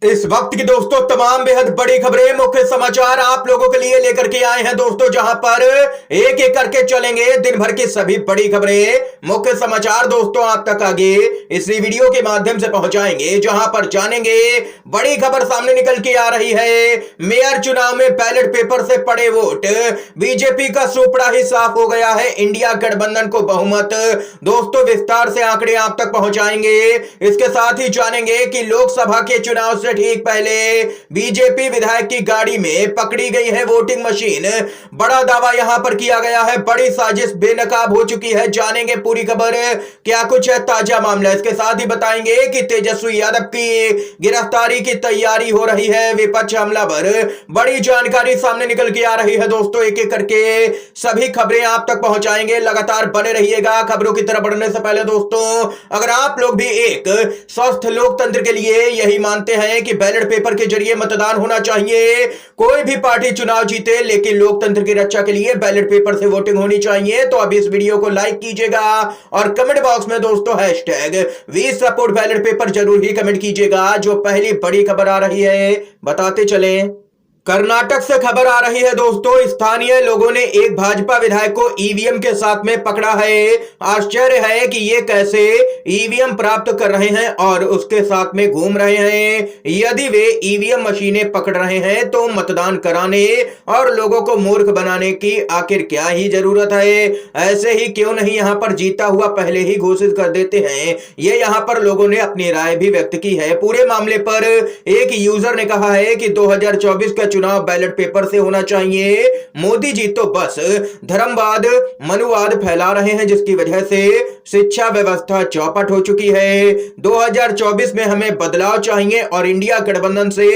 इस वक्त की दोस्तों तमाम बेहद बड़ी खबरें, मुख्य समाचार आप लोगों के लिए लेकर के आए हैं दोस्तों, जहां पर एक एक करके चलेंगे दिन भर की सभी बड़ी खबरें, मुख्य समाचार दोस्तों आप तक आगे इस वीडियो के माध्यम से पहुंचाएंगे, जहां पर जानेंगे बड़ी खबर सामने निकल के आ रही है। मेयर चुनाव में बैलेट पेपर से पड़े वोट, बीजेपी का सुपड़ा ही साफ हो गया है, इंडिया गठबंधन को बहुमत। दोस्तों विस्तार से आंकड़े आप तक पहुंचाएंगे। इसके साथ ही जानेंगे कि लोकसभा के चुनाव से ठीक पहले बीजेपी विधायक की गाड़ी में पकड़ी गई है वोटिंग मशीन। बड़ा दावा यहां पर किया गया है, बड़ी साजिश बेनकाब हो चुकी है। जानेंगे पूरी खबर, क्या कुछ है ताजा मामला। इसके साथ ही बताएंगे कि तेजस्वी यादव की गिरफ्तारी की तैयारी हो रही है, विपक्ष हमलावर। बड़ी जानकारी सामने निकल के आ रही है दोस्तों, एक एक करके सभी खबरें आप तक पहुंचाएंगे। लगातार बने रहिएगा। खबरों की तरफ बढ़ने से पहले दोस्तों, अगर आप लोग भी एक स्वस्थ लोकतंत्र के लिए यही मानते हैं कि बैलेट पेपर के जरिए मतदान होना चाहिए, कोई भी पार्टी चुनाव जीते लेकिन लोकतंत्र की रक्षा के लिए बैलेट पेपर से वोटिंग होनी चाहिए, तो अभी इस वीडियो को लाइक कीजिएगा और कमेंट बॉक्स में दोस्तों hashtag we support ballot paper जरूर ही कमेंट कीजिएगा। जो पहली बड़ी खबर आ रही है बताते चलें। कर्नाटक से खबर आ रही है दोस्तों, स्थानीय लोगों ने एक भाजपा विधायक को ईवीएम के साथ में पकड़ा है। आश्चर्य है कि ये कैसे ईवीएम प्राप्त कर रहे हैं और उसके साथ में घूम रहे हैं। यदि वे ईवीएम मशीनें पकड़ रहे हैं तो मतदान कराने और लोगों को मूर्ख बनाने की आखिर क्या ही जरूरत है। ऐसे ही क्यों नहीं यहां पर जीता हुआ पहले ही घोषित कर देते हैं। ये यहां पर लोगों ने अपनी राय भी व्यक्त की है। पूरे मामले पर एक यूजर ने कहा है कि 2024 का चुनाव बैलेट पेपर से होना चाहिए। मोदी जी तो बस धर्मवाद मनुवाद फैला रहे हैं, जिसकी वजह से शिक्षा व्यवस्था चौपट हो चुकी है। 2024 में हमें बदलाव चाहिए और इंडिया गठबंधन से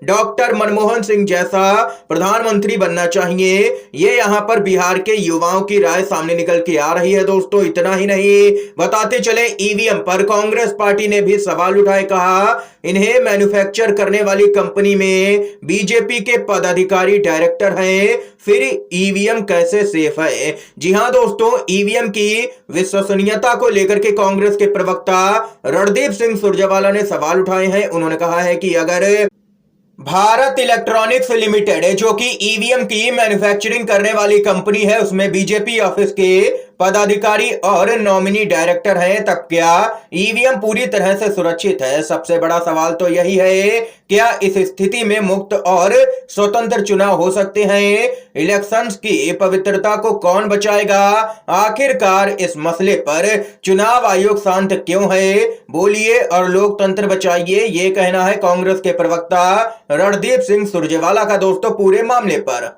डॉक्टर मनमोहन सिंह जैसा प्रधानमंत्री बनना चाहिए। ये यहां पर बिहार के युवाओं की राय सामने निकल के आ रही है दोस्तों। इतना ही नहीं, बताते चले ईवीएम पर कांग्रेस पार्टी ने भी सवाल उठाए। कहा इन्हें मैन्युफैक्चर करने वाली कंपनी में बीजेपी के पदाधिकारी डायरेक्टर हैं, फिर ईवीएम कैसे सेफ है। जी हां दोस्तों, ईवीएम की विश्वसनीयता को लेकर के कांग्रेस के प्रवक्ता रणदीप सिंह सुरजेवाला ने सवाल उठाए हैं। उन्होंने कहा है कि अगर भारत इलेक्ट्रॉनिक्स लिमिटेड जो कि ईवीएम की मैन्युफैक्चरिंग करने वाली कंपनी है, उसमें बीजेपी ऑफिस के पदाधिकारी और नॉमिनी डायरेक्टर हैं, तब क्या ईवीएम पूरी तरह से सुरक्षित है। सबसे बड़ा सवाल तो यही है, क्या इस स्थिति में मुक्त और स्वतंत्र चुनाव हो सकते हैं। इलेक्शंस की पवित्रता को कौन बचाएगा। आखिरकार इस मसले पर चुनाव आयोग शांत क्यों है, बोलिए और लोकतंत्र बचाइए, ये कहना है कांग्रेस के प्रवक्ता रणदीप सिंह सुरजेवाला का दोस्तों पूरे मामले पर।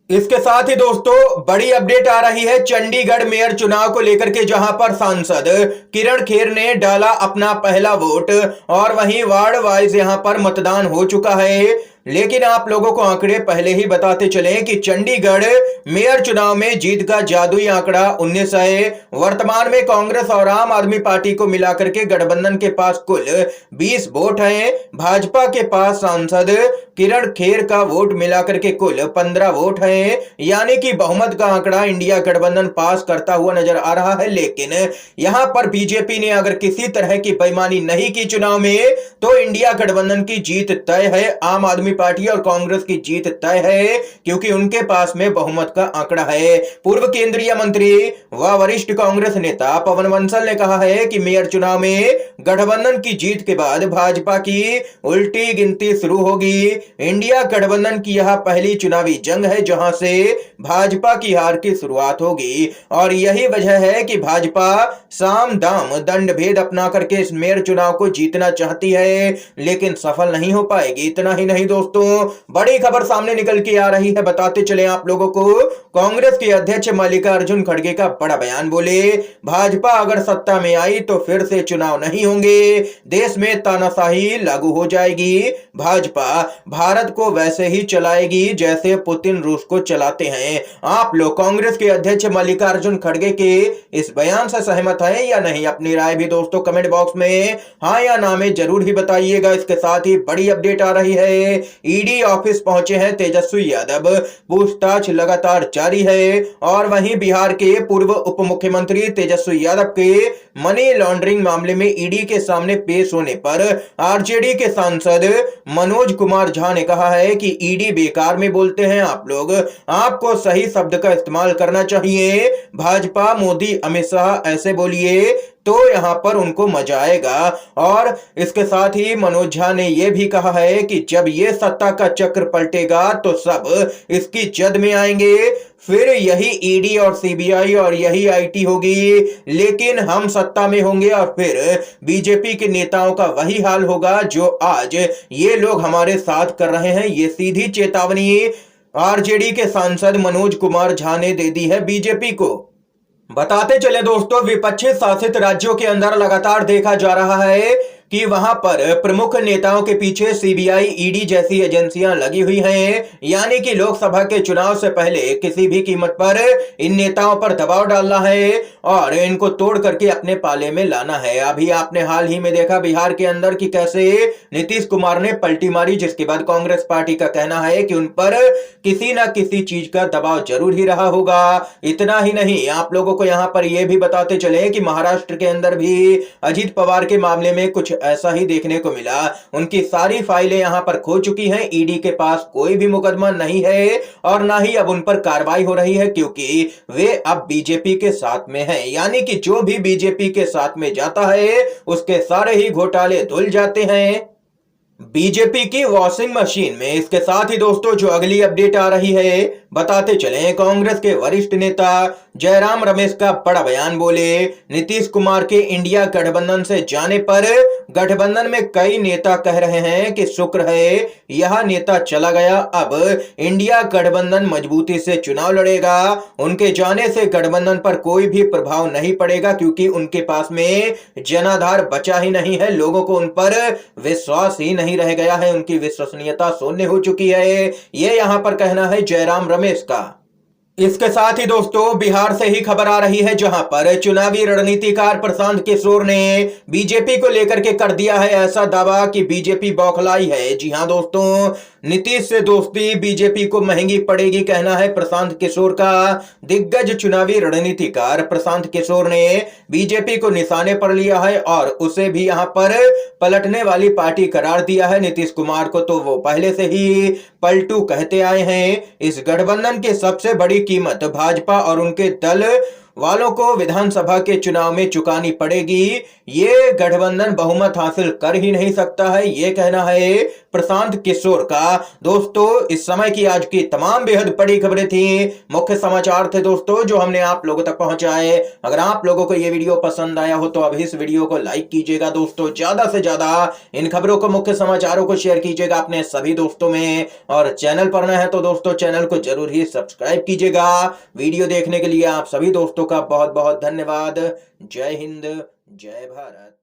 इसके साथ ही दोस्तों बड़ी अपडेट आ रही है चंडीगढ़ मेयर चुनाव को लेकर के, जहां पर सांसद किरण खेर ने डाला अपना पहला वोट और वहीं वार्ड वाइज यहां पर मतदान हो चुका है। लेकिन आप लोगों को आंकड़े पहले ही बताते चले कि चंडीगढ़ मेयर चुनाव में जीत का जादुई आंकड़ा 19 है। वर्तमान में कांग्रेस और आम आदमी पार्टी को मिलाकर के गठबंधन के पास कुल 20 वोट हैं। भाजपा के पास सांसद किरण खेर का वोट मिलाकर के कुल 15 वोट हैं, यानी कि बहुमत का आंकड़ा इंडिया गठबंधन पास करता हुआ नजर आ रहा है। लेकिन यहां पर बीजेपी ने अगर किसी तरह की बेईमानी नहीं की चुनाव में, तो इंडिया गठबंधन की जीत तय है। आम आदमी पार्टी और कांग्रेस की जीत तय है, क्योंकि उनके पास में बहुमत का आंकड़ा है। पूर्व केंद्रीय मंत्री व वरिष्ठ कांग्रेस नेता पवन बंसल ने कहा है कि मेयर चुनाव में गठबंधन की जीत के बाद भाजपा की उल्टी गिनती शुरू होगी। इंडिया गठबंधन की यह पहली चुनावी जंग है जहां से भाजपा की हार की शुरुआत होगी, और यही वजह है कि भाजपा साम दाम दंड भेद अपना करके इस मेयर चुनाव को जीतना चाहती है, लेकिन सफल नहीं हो पाएगी। इतना ही नहीं दोस्तों, बड़ी खबर सामने निकल के आ रही है, बताते चले आप लोगों को। कांग्रेस के अध्यक्ष मल्लिकार्जुन खड़गे का बड़ा बयान, बोले भाजपा अगर सत्ता में आई तो फिर से चुनाव नहीं होंगे, देश में तानाशाही लागू हो जाएगी। भाजपा भारत को वैसे ही चलाएगी जैसे पुतिन रूस को चलाते हैं। आप लोग कांग्रेस के अध्यक्ष मल्लिकार्जुन खड़गे के इस बयान से सहमत हैं या नहीं, अपनी राय भी दोस्तों कमेंट बॉक्स में हाँ या ना में जरूर ही बताइएगा। इसके साथ ही बड़ी अपडेट आ रही है ईडी ऑफिस पहुंचे हैं तेजस्वी यादव। पूछताछ लगातार जारी है। और वहीं बिहार के पूर्व उप मुख्यमंत्री तेजस्वी यादव के मनी लॉन्ड्रिंग मामले में ईडी के सामने पेश होने पर आरजेडी के सांसद मनोज कुमार झा ने कहा है कि ईडी बेकार में बोलते हैं आप लोग, आपको सही शब्द का इस्तेमाल करना चाहिए। भाजपा, मोदी, अमित शाह ऐसे बोलिए तो यहां पर उनको मजा आएगा। और इसके साथ ही मनोज झा ने यह भी कहा है कि जब ये सत्ता का चक्र पलटेगा तो सब इसकी जद में आएंगे, फिर यही ईडी और सीबीआई और यही आईटी होगी, लेकिन हम सत्ता में होंगे और फिर बीजेपी के नेताओं का वही हाल होगा जो आज ये लोग हमारे साथ कर रहे हैं। ये सीधी चेतावनी आरजेडी के सांसद मनोज कुमार झा ने दे दी है बीजेपी को। बताते चले दोस्तों, विपक्षी शासित राज्यों के अंदर लगातार देखा जा रहा है कि वहां पर प्रमुख नेताओं के पीछे सीबीआई, ईडी जैसी एजेंसियां लगी हुई हैं। यानी कि लोकसभा के चुनाव से पहले किसी भी कीमत पर इन नेताओं पर दबाव डालना है और इनको तोड़ करके अपने पाले में लाना है। अभी आपने हाल ही में देखा बिहार के अंदर कि कैसे नीतीश कुमार ने पलटी मारी, जिसके बाद कांग्रेस पार्टी का कहना है कि उन पर किसी ना किसी चीज का दबाव जरूर ही रहा होगा। इतना ही नहीं, आप लोगों को यहां पर यह भी बताते चले कि महाराष्ट्र के अंदर भी अजित पवार के मामले में कुछ ऐसा ही देखने को मिला। उनकी सारी फाइलें यहां पर खो चुकी हैं। ईडी के पास कोई भी मुकदमा नहीं है और ना ही अब उन पर कार्रवाई हो रही है, क्योंकि वे अब बीजेपी के साथ में हैं। यानी कि जो भी बीजेपी के साथ में जाता है उसके सारे ही घोटाले धुल जाते हैं बीजेपी की वॉशिंग मशीन में। इसके साथ ही दोस्तों, जो अगली अपडेट आ रही है बताते चलें, कांग्रेस के वरिष्ठ नेता जयराम रमेश का बड़ा बयान बोले। नीतीश कुमार के इंडिया गठबंधन से जाने पर गठबंधन में कई नेता कह रहे हैं कि शुक्र है यह नेता चला गया, अब इंडिया गठबंधन मजबूती से चुनाव लड़ेगा। उनके जाने से गठबंधन पर कोई भी प्रभाव नहीं पड़ेगा, क्योंकि उनके पास में जनाधार बचा ही नहीं है। लोगों को उन पर विश्वास ही नहीं रह गया है, उनकी विश्वसनीयता शून्य हो चुकी है। ये यहां पर कहना है जयराम रमेश का। इसके साथ ही दोस्तों, बिहार से ही खबर आ रही है, जहां पर चुनावी रणनीतिकार प्रशांत किशोर ने बीजेपी को लेकर के कर दिया है ऐसा दावा कि बीजेपी बौखलाई है। जी हां दोस्तों, नीतीश से दोस्ती बीजेपी को महंगी पड़ेगी, कहना है प्रशांत किशोर का। दिग्गज चुनावी रणनीतिकार प्रशांत किशोर ने बीजेपी को निशाने पर लिया है और उसे भी यहां पर पलटने वाली पार्टी करार दिया है। नीतीश कुमार को तो वो पहले से ही पलटू कहते आए हैं। इस गठबंधन की सबसे बड़ी कीमत भाजपा और उनके दल वालों को विधानसभा के चुनाव में चुकानी पड़ेगी। ये गठबंधन बहुमत हासिल कर ही नहीं सकता है, ये कहना है प्रशांत किशोर का। दोस्तों, इस समय की आज की तमाम बेहद बड़ी खबरें थी, मुख्य समाचार थे दोस्तों, जो हमने आप लोगों तक पहुंचाए। अगर आप लोगों को ये वीडियो पसंद आया हो तो अब इस वीडियो को लाइक कीजिएगा दोस्तों। ज्यादा से ज्यादा इन खबरों को, मुख्य समाचारों को शेयर कीजिएगा अपने सभी दोस्तों में। और चैनल पर नए हैं तो दोस्तों चैनल को जरूर ही सब्सक्राइब कीजिएगा। वीडियो देखने के लिए आप सभी दोस्तों का बहुत बहुत धन्यवाद। जय हिंद, जय भारत।